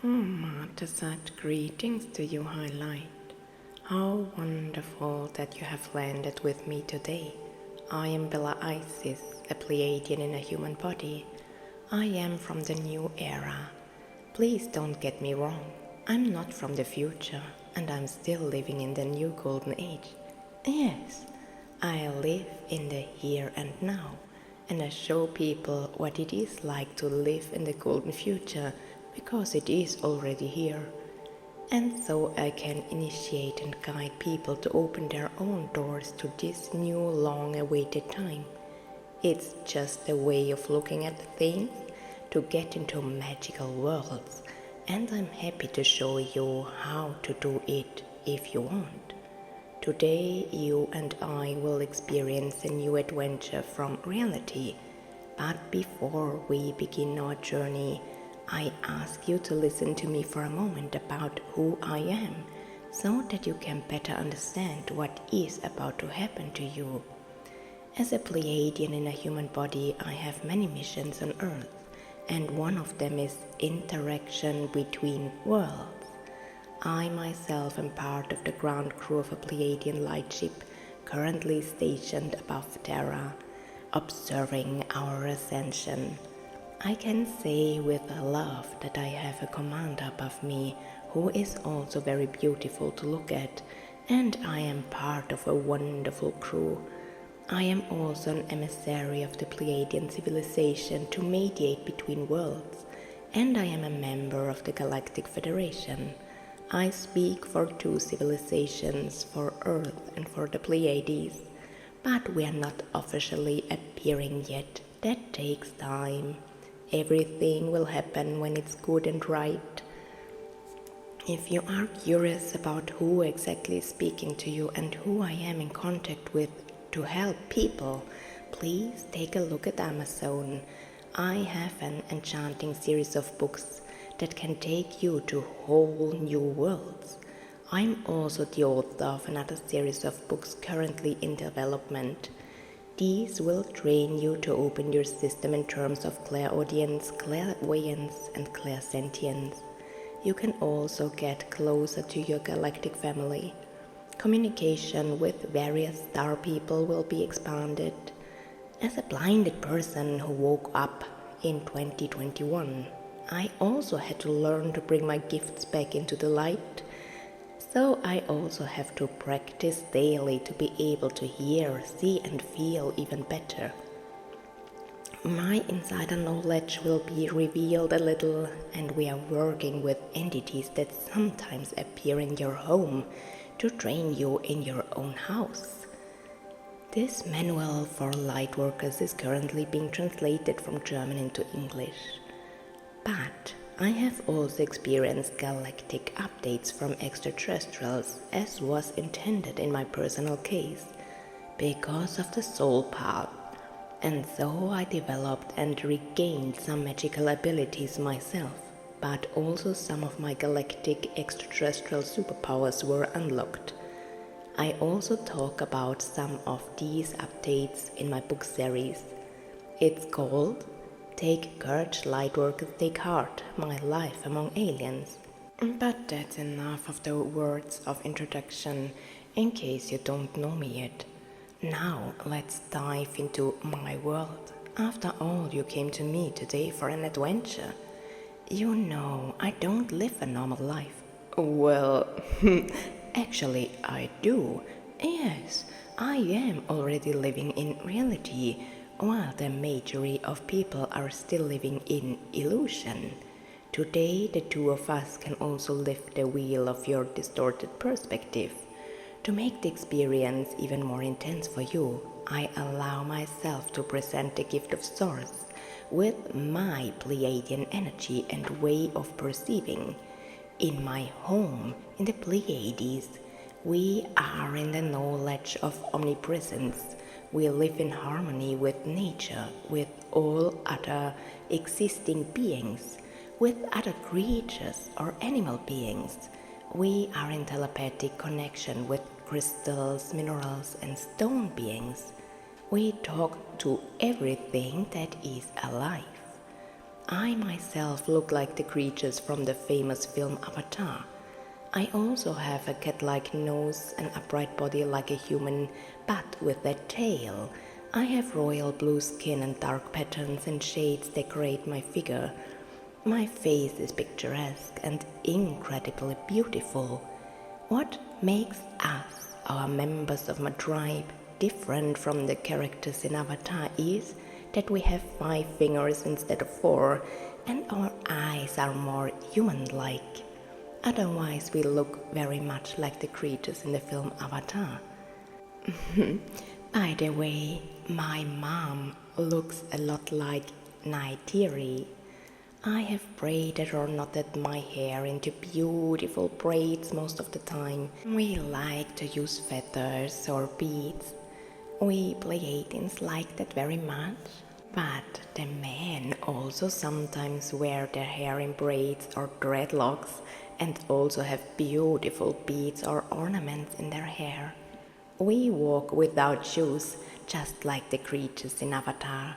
Omar Ta Satt, greetings to you, Highlight. How wonderful that you have landed with me today. I am Pleiadian, a Pleiadian in a human body. I am from the new era. Please don't get me wrong. I'm not from the future, and I'm still living in the new golden age. Yes, I live in the here and now, and I show people what it is like to live in the golden future, because it is already here. And so I can initiate and guide people to open their own doors to this new long-awaited time. It's just a way of looking at things to get into magical worlds, and I'm happy to show you how to do it if you want. Today you and I will experience a new adventure from reality, but before we begin our journey, I ask you to listen to me for a moment about who I am, so that you can better understand what is about to happen to you. As a Pleiadian in a human body, I have many missions on Earth, and one of them is interaction between worlds. I myself am part of the ground crew of a Pleiadian lightship currently stationed above Terra, observing our ascension. I can say with love that I have a commander above me who is also very beautiful to look at, and I am part of a wonderful crew. I am also an emissary of the Pleiadian civilization to mediate between worlds, and I am a member of the Galactic Federation. I speak for two civilizations, for Earth and for the Pleiades, but we are not officially appearing yet. That takes time. Everything will happen when it's good and right. If you are curious about who exactly is speaking to you and who I am in contact with to help people, please take a look at Amazon. I have an enchanting series of books that can take you to whole new worlds. I'm also the author of another series of books currently in development. These will train you to open your system in terms of clairaudience, clairvoyance, and clairsentience. You can also get closer to your galactic family. Communication with various star people will be expanded. As a blinded person who woke up in 2021, I also had to learn to bring my gifts back into the light. So I also have to practice daily to be able to hear, see and feel even better. My insider knowledge will be revealed a little, and we are working with entities that sometimes appear in your home to train you in your own house. This manual for light workers is currently being translated from German into English. But I have also experienced galactic updates from extraterrestrials, as was intended in my personal case, because of the soul path, and so I developed and regained some magical abilities myself, but also some of my galactic extraterrestrial superpowers were unlocked. I also talk about some of these updates in my book series. It's called Take Courage, Lightworkers Take Heart, My Life Among Aliens. But that's enough of the words of introduction, in case you don't know me yet. Now let's dive into my world. After all, you came to me today for an adventure. You know, I don't live a normal life. Well, actually I do. Yes, I am already living in reality, while the majority of people are still living in illusion. Today, the two of us can also lift the wheel of your distorted perspective. To make the experience even more intense for you, I allow myself to present the gift of Source with my Pleiadian energy and way of perceiving. In my home, in the Pleiades, we are in the knowledge of omnipresence. We live in harmony with nature, with all other existing beings, with other creatures or animal beings. We are in telepathic connection with crystals, minerals, and stone beings. We talk to everything that is alive. I myself look like the creatures from the famous film Avatar. I also have a cat-like nose, an upright body like a human, but with a tail. I have royal blue skin and dark patterns and shades decorate my figure. My face is picturesque and incredibly beautiful. What makes us, our members of my tribe, different from the characters in Avatar is that we have 5 fingers instead of 4, and our eyes are more human-like. Otherwise, we look very much like the creatures in the film Avatar. By the way, my mom looks a lot like Nightiri. I have braided or knotted my hair into beautiful braids most of the time. We like to use feathers or beads. We Pleiadians like that very much. But the men also sometimes wear their hair in braids or dreadlocks and also have beautiful beads or ornaments in their hair. We walk without shoes, just like the creatures in Avatar.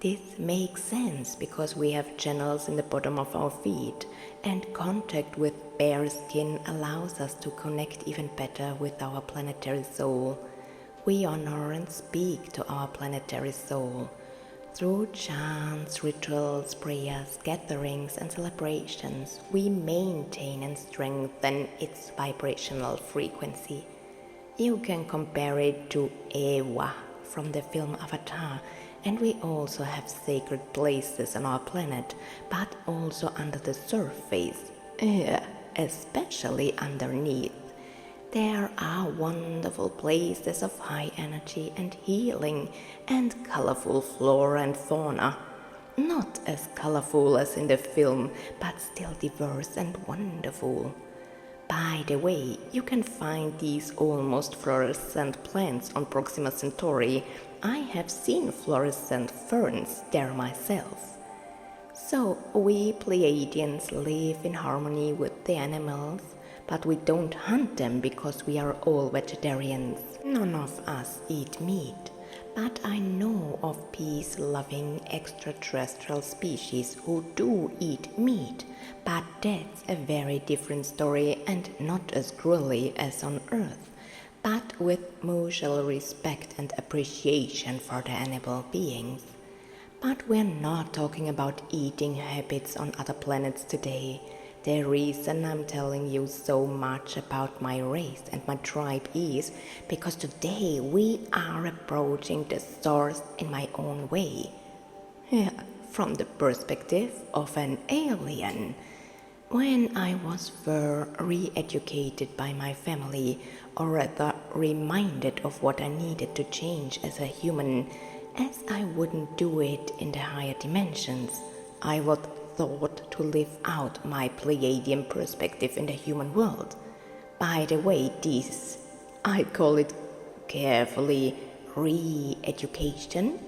This makes sense because we have channels in the bottom of our feet, and contact with bare skin allows us to connect even better with our planetary soul. We honor and speak to our planetary soul. Through chants, rituals, prayers, gatherings, and celebrations, we maintain and strengthen its vibrational frequency. You can compare it to Ewa from the film Avatar, and we also have sacred places on our planet, but also under the surface, especially underneath. There are wonderful places of high energy and healing and colorful flora and fauna. Not as colorful as in the film, but still diverse and wonderful. By the way, you can find these almost fluorescent plants on Proxima Centauri. I have seen fluorescent ferns there myself. So we Pleiadians live in harmony with the animals, but we don't hunt them because we are all vegetarians. None of us eat meat, but I know of peace-loving extraterrestrial species who do eat meat, but that's a very different story and not as cruelly as on Earth, but with mutual respect and appreciation for the animal beings. But we're not talking about eating habits on other planets today. The reason I'm telling you so much about my race and my tribe is because today we are approaching the source in my own way. From the perspective of an alien. When I was re-educated by my family, or rather reminded of what I needed to change as a human, as I wouldn't do it in the higher dimensions, I was thought to live out my Pleiadian perspective in the human world. By the way, this, I call it carefully, re-education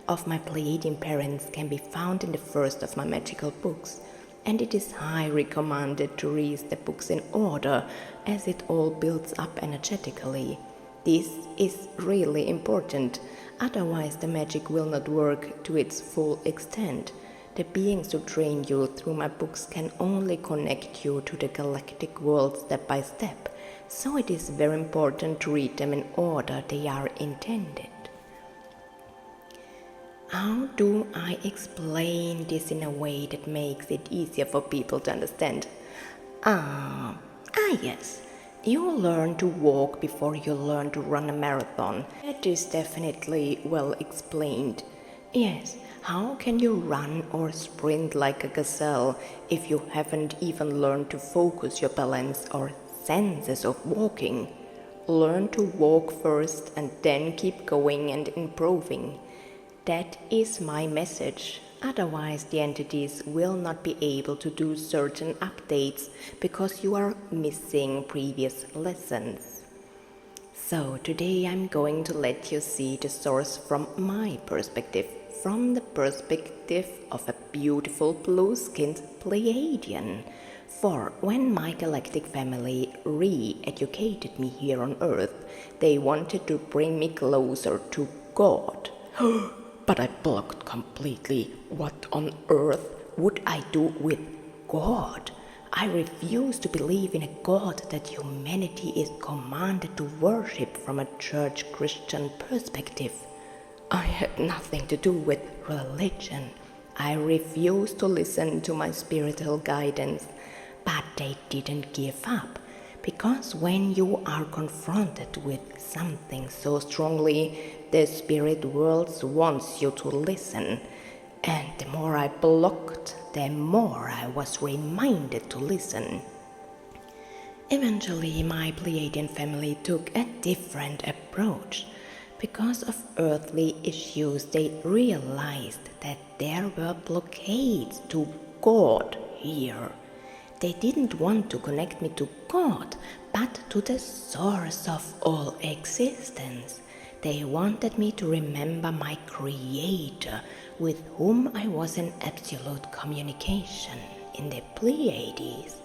of my Pleiadian parents can be found in the first of my magical books, and it is highly recommended to read the books in order, as it all builds up energetically. This is really important, otherwise the magic will not work to its full extent. The beings who train you through my books can only connect you to the galactic world step by step, so it is very important to read them in order they are intended. How do I explain this in a way that makes it easier for people to understand? Yes. You learn to walk before you learn to run a marathon. That is definitely well explained. Yes, how can you run or sprint like a gazelle if you haven't even learned to focus your balance or senses of walking? Learn to walk first and then keep going and improving. That is my message. Otherwise, the entities will not be able to do certain updates because you are missing previous lessons. So today I'm going to let you see the source from my perspective, from the perspective of a beautiful blue-skinned Pleiadian. For when my galactic family re-educated me here on Earth, they wanted to bring me closer to God. But I blocked completely. What on earth? would I do with God? I refuse to believe in a God that humanity is commanded to worship from a church Christian perspective. I had nothing to do with religion. I refused to listen to my spiritual guidance, but they didn't give up. Because when you are confronted with something so strongly, the spirit world wants you to listen. And the more I blocked, the more I was reminded to listen. Eventually, my Pleiadian family took a different approach. Because of earthly issues, they realized that there were blockades to God here. They didn't want to connect me to God, but to the source of all existence. They wanted me to remember my Creator, with whom I was in absolute communication in the Pleiades.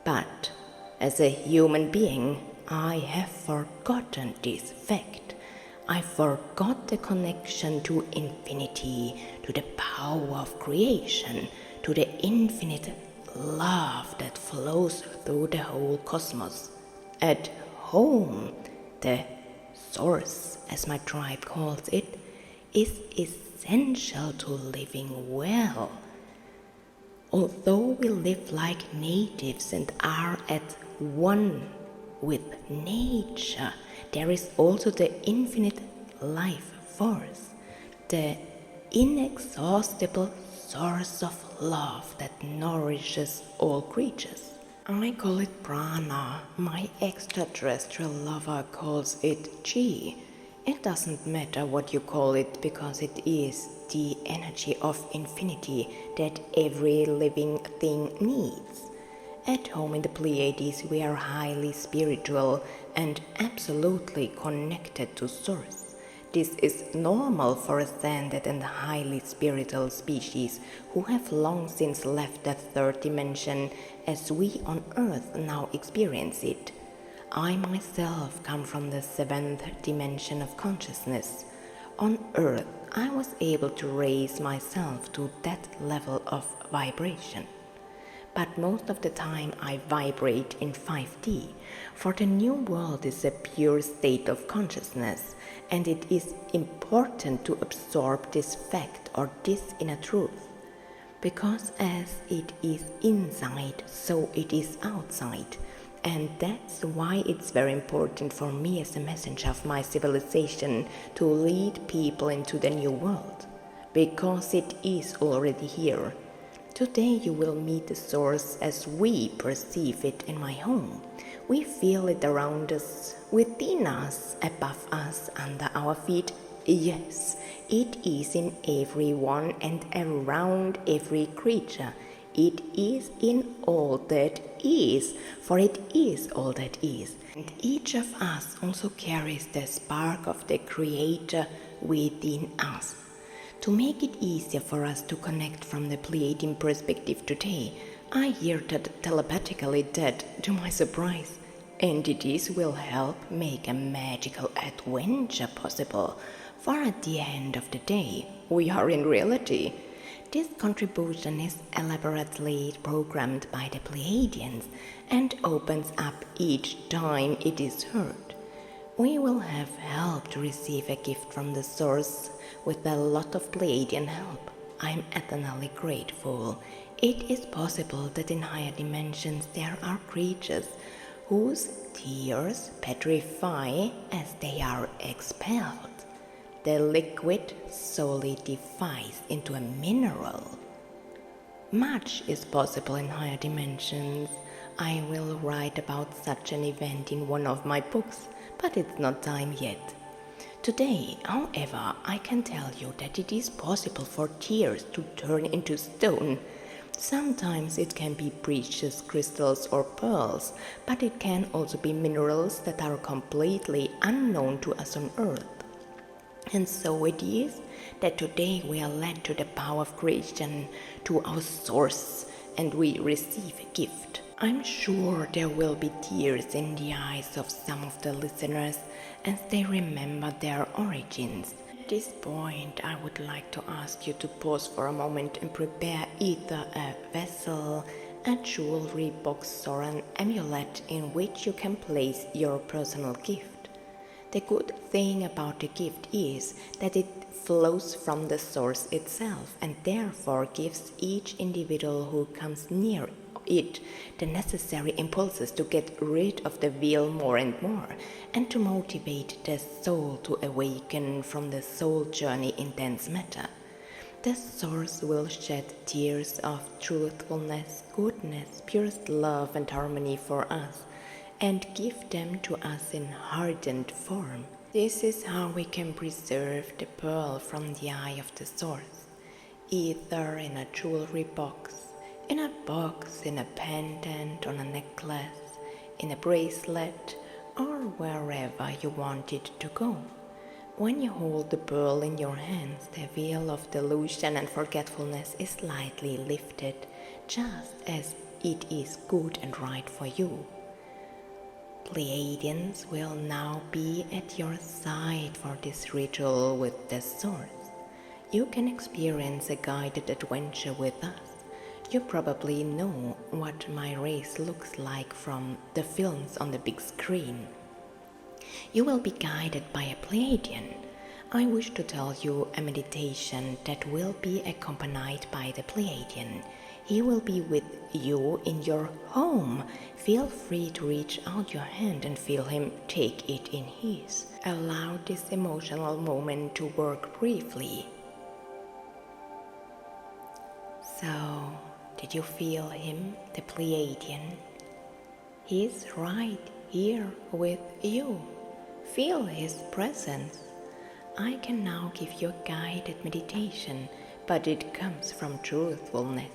But as a human being, I have forgotten this fact. I forgot the connection to infinity, to the power of creation, to the infinite love that flows through the whole cosmos. At home, the source, as my tribe calls it, is essential to living well. Although we live like natives and are at one with nature, there is also the infinite life force, the inexhaustible source of love that nourishes all creatures. I call it prana, my extraterrestrial lover calls it chi. It doesn't matter what you call it because it is the energy of infinity that every living thing needs. At home in the Pleiades we are highly spiritual and absolutely connected to Source. This is normal for ascended and highly spiritual species who have long since left the third dimension as we on Earth now experience it. I myself come from the seventh dimension of consciousness. On Earth, I was able to raise myself to that level of vibration. But most of the time I vibrate in 5D, for the new world is a pure state of consciousness, and it is important to absorb this fact or this inner truth. Because as it is inside, so it is outside. And that's why it's very important for me as a messenger of my civilization to lead people into the new world. Because it is already here. Today you will meet the source as we perceive it in my home. We feel it around us, within us, above us, under our feet. Yes, it is in everyone and around every creature. It is in all that is, for it is all that is. And each of us also carries the spark of the Creator within us. To make it easier for us to connect from the Pleiadian perspective today, I hear that telepathically that, to my surprise, entities will help make a magical adventure possible, for at the end of the day, we are in reality. This contribution is elaborately programmed by the Pleiadians and opens up each time it is heard. We will have help to receive a gift from the source with a lot of Pleiadian help. I'm eternally grateful. It is possible that in higher dimensions there are creatures whose tears petrify as they are expelled. The liquid solidifies into a mineral. Much is possible in higher dimensions. I will write about such an event in one of my books, but it's not time yet. Today, however, I can tell you that it is possible for tears to turn into stone. Sometimes it can be precious crystals or pearls, but it can also be minerals that are completely unknown to us on Earth. And so it is that today we are led to the power of creation, to our source, and we receive a gift. I'm sure there will be tears in the eyes of some of the listeners as they remember their origins. At this point, I would like to ask you to pause for a moment and prepare either a vessel, a jewelry box, or an amulet in which you can place your personal gift. The good thing about the gift is that it flows from the source itself and therefore gives each individual who comes near it the necessary impulses to get rid of the veil more and more, and to motivate the soul to awaken from the soul journey in dense matter. The source will shed tears of truthfulness, goodness, purest love and harmony for us, and give them to us in hardened form. This is how we can preserve the pearl from the eye of the source, either in a jewelry box, in a box, in a pendant, on a necklace, in a bracelet, or wherever you want it to go. When you hold the pearl in your hands, the veil of delusion and forgetfulness is slightly lifted, just as it is good and right for you. Pleiadians will now be at your side for this ritual with the source. You can experience a guided adventure with us. You probably know what my race looks like from the films on the big screen. You will be guided by a Pleiadian. I wish to tell you a meditation that will be accompanied by the Pleiadian. He will be with you in your home. Feel free to reach out your hand and feel him take it in his. Allow this emotional moment to work briefly. So, did you feel him, the Pleiadian? He's right here with you. Feel his presence. I can now give you a guided meditation, but it comes from truthfulness.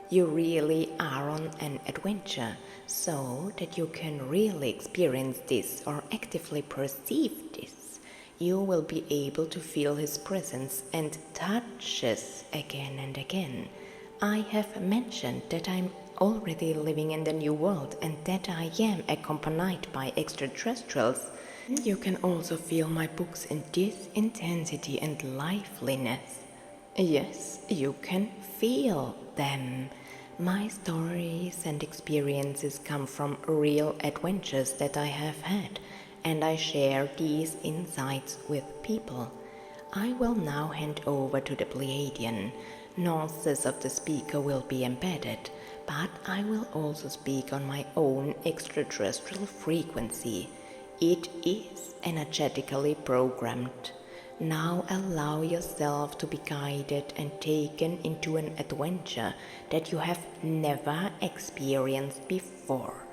You really are on an adventure, so that you can really experience this or actively perceive this. You will be able to feel his presence and touches again and again. I have mentioned that I'm already living in the new world and that I am accompanied by extraterrestrials. You can also feel my books in this intensity and liveliness. Yes, you can feel them. My stories and experiences come from real adventures that I have had, and I share these insights with people. I will now hand over to the Pleiadian. Nonsense of the speaker will be embedded, but I will also speak on my own extraterrestrial frequency. It is energetically programmed. Now allow yourself to be guided and taken into an adventure that you have never experienced before.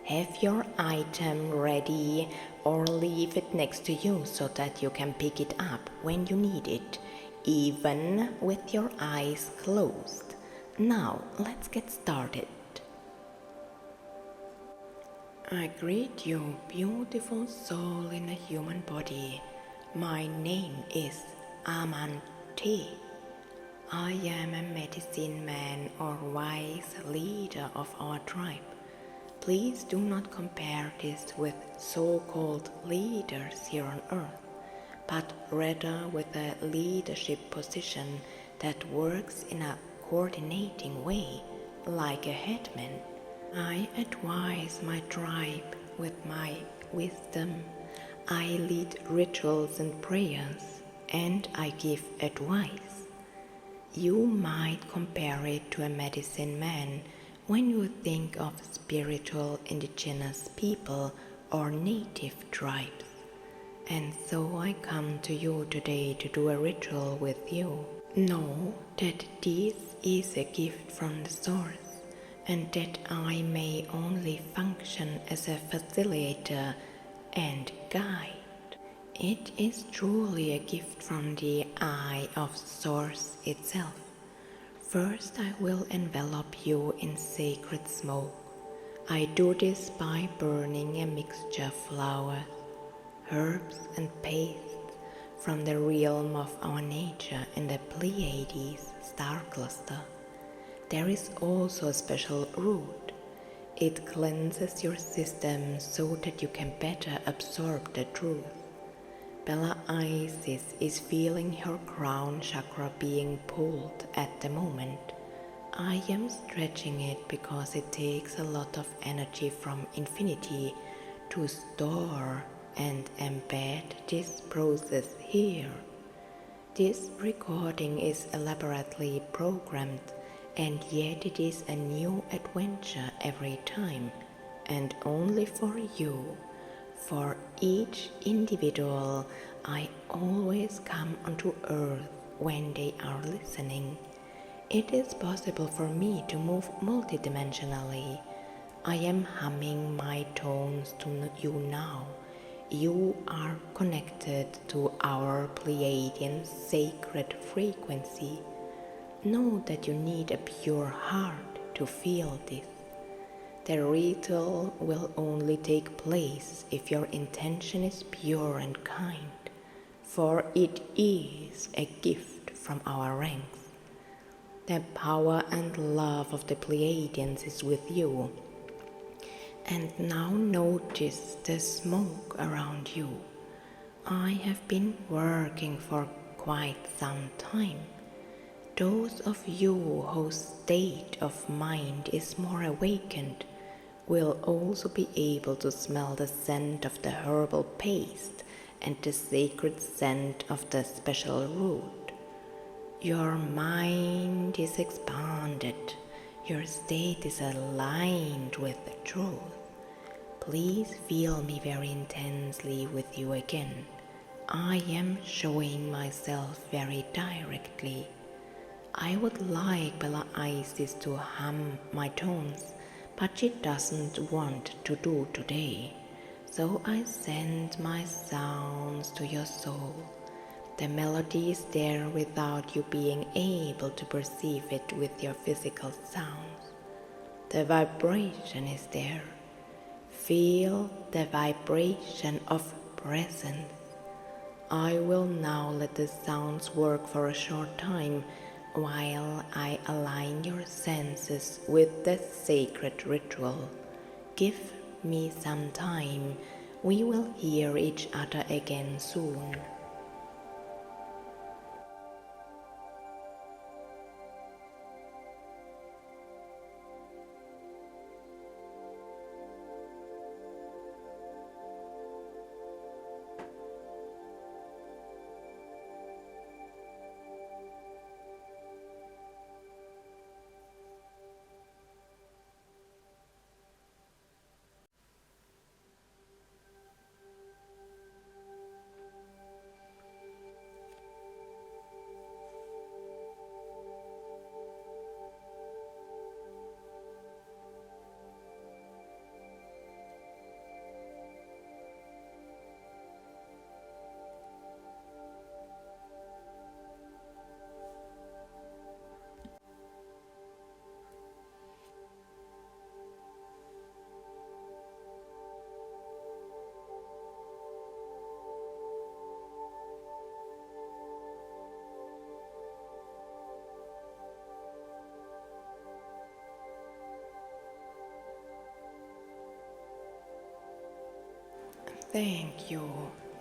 Have your item ready or leave it next to you so that you can pick it up when you need it, even with your eyes closed. Now let's get started. I greet you, beautiful soul in a human body. My name is Omar Ta. I am a medicine man or wise leader of our tribe. Please do not compare this with so-called leaders here on earth, but rather with a leadership position that works in a coordinating way, like a headman. I advise my tribe with my wisdom. I lead rituals and prayers, and I give advice. You might compare it to a medicine man when you think of spiritual indigenous people or native tribes. And so I come to you today to do a ritual with you. Know that this is a gift from the source, and that I may only function as a facilitator and guide. It is truly a gift from the eye of Source itself. First, I will envelop you in sacred smoke. I do this by burning a mixture of flowers, herbs and pastes from the realm of our nature in the Pleiades star cluster. There is also a special root. It cleanses your system so that you can better absorb the truth. Bella Isis is feeling her crown chakra being pulled at the moment. I am stretching it because it takes a lot of energy from infinity to store and embed this process here. This recording is elaborately programmed, and yet it is a new adventure every time, and only for you. For each individual, I always come onto earth when they are listening. It is possible for me to move multidimensionally. I am humming my tones to you now. You are connected to our Pleiadian sacred frequency. Know that you need a pure heart to feel this. The ritual will only take place if your intention is pure and kind, for it is a gift from our ranks. The power and love of the Pleiadians is with you. And now notice the smoke around you. I have been working for quite some time. Those of you whose state of mind is more awakened will also be able to smell the scent of the herbal paste and the sacred scent of the special root. Your mind is expanded. Your state is aligned with the truth. Please feel me very intensely with you again. I am showing myself very directly. I would like Bella Isis to hum my tones, but she doesn't want to do today. So I send my sounds to your soul. The melody is there without you being able to perceive it with your physical sounds. The vibration is there. Feel the vibration of presence. I will now let the sounds work for a short time while I align your senses with the sacred ritual. Give me some time. We will hear each other again soon. Thank you.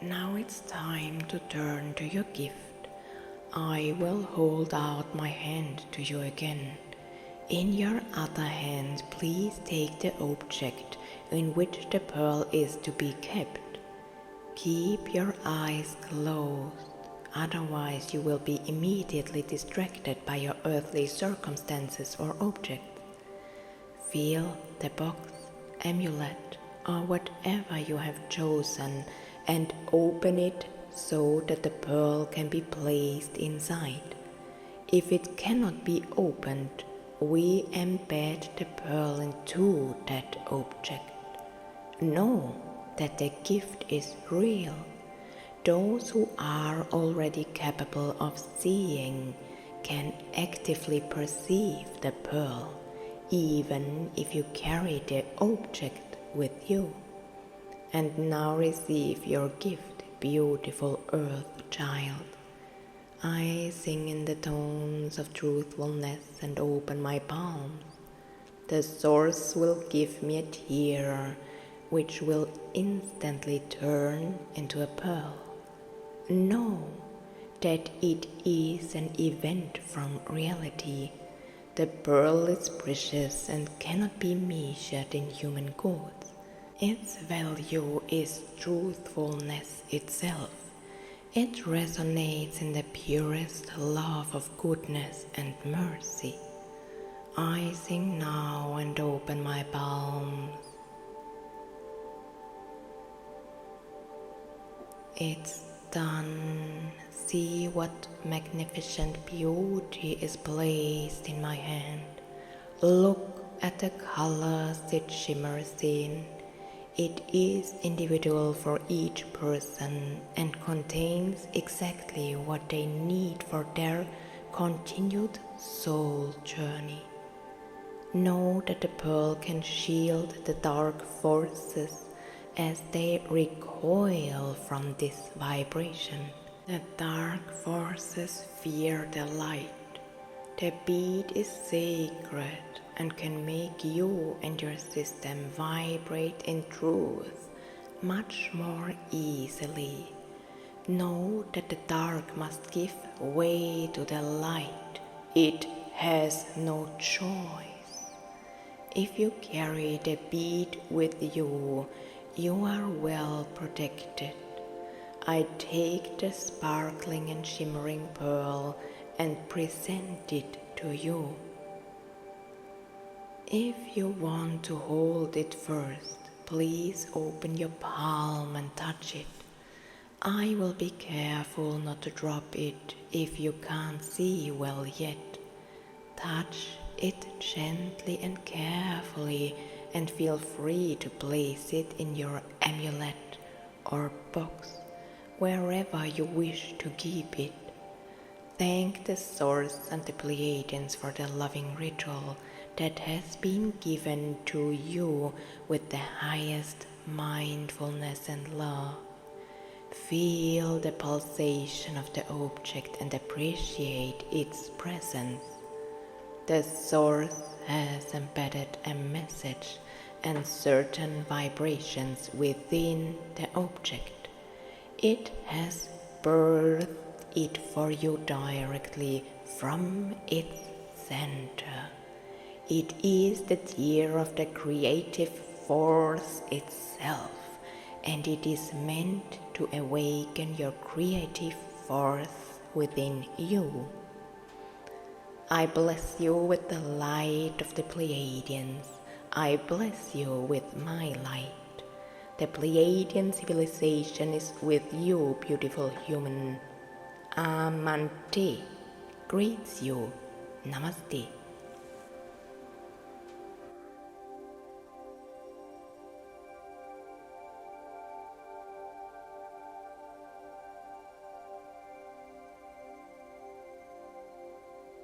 Now it's time to turn to your gift. I will hold out my hand to you again. In your other hand, please take the object in which the pearl is to be kept. Keep your eyes closed, otherwise you will be immediately distracted by your earthly circumstances or objects. Feel the box, amulet, or whatever you have chosen and open it so that the pearl can be placed inside. If it cannot be opened, we embed the pearl into that object. Know that the gift is real. Those who are already capable of seeing can actively perceive the pearl, even if you carry the object with you. And now receive your gift, beautiful earth child. I sing in the tones of truthfulness and open my palms. The source will give me a tear, which will instantly turn into a pearl. Know that it is an event from reality. The pearl is precious and cannot be measured in human goods. Its value is truthfulness itself. It resonates in the purest love of goodness and mercy. I sing now and open my palms. It's done. See what magnificent beauty is placed in my hand. Look at the colors it shimmers in. It is individual for each person and contains exactly what they need for their continued soul journey. Know that the pearl can shield the dark forces as they recoil from this vibration. The dark forces fear the light. The bead is sacred and can make you and your system vibrate in truth much more easily. Know that the dark must give way to the light. It has no choice. If you carry the bead with you, you are well protected. I take the sparkling and shimmering pearl and present it to you. If you want to hold it first, please open your palm and touch it. I will be careful not to drop it if you can't see well yet. Touch it gently and carefully and feel free to place it in your amulet or box, wherever you wish to keep it. Thank the Source and the Pleiadians for the loving ritual that has been given to you with the highest mindfulness and love. Feel the pulsation of the object and appreciate its presence. The Source has embedded a message and certain vibrations within the object. It has birthed it for you directly from its center. It is the tear of the creative force itself, and it is meant to awaken your creative force within you. I bless you with the light of the Pleiadians. I bless you with my light. The Pleiadian civilization is with you, beautiful human. Omar Ta greets you. Namaste.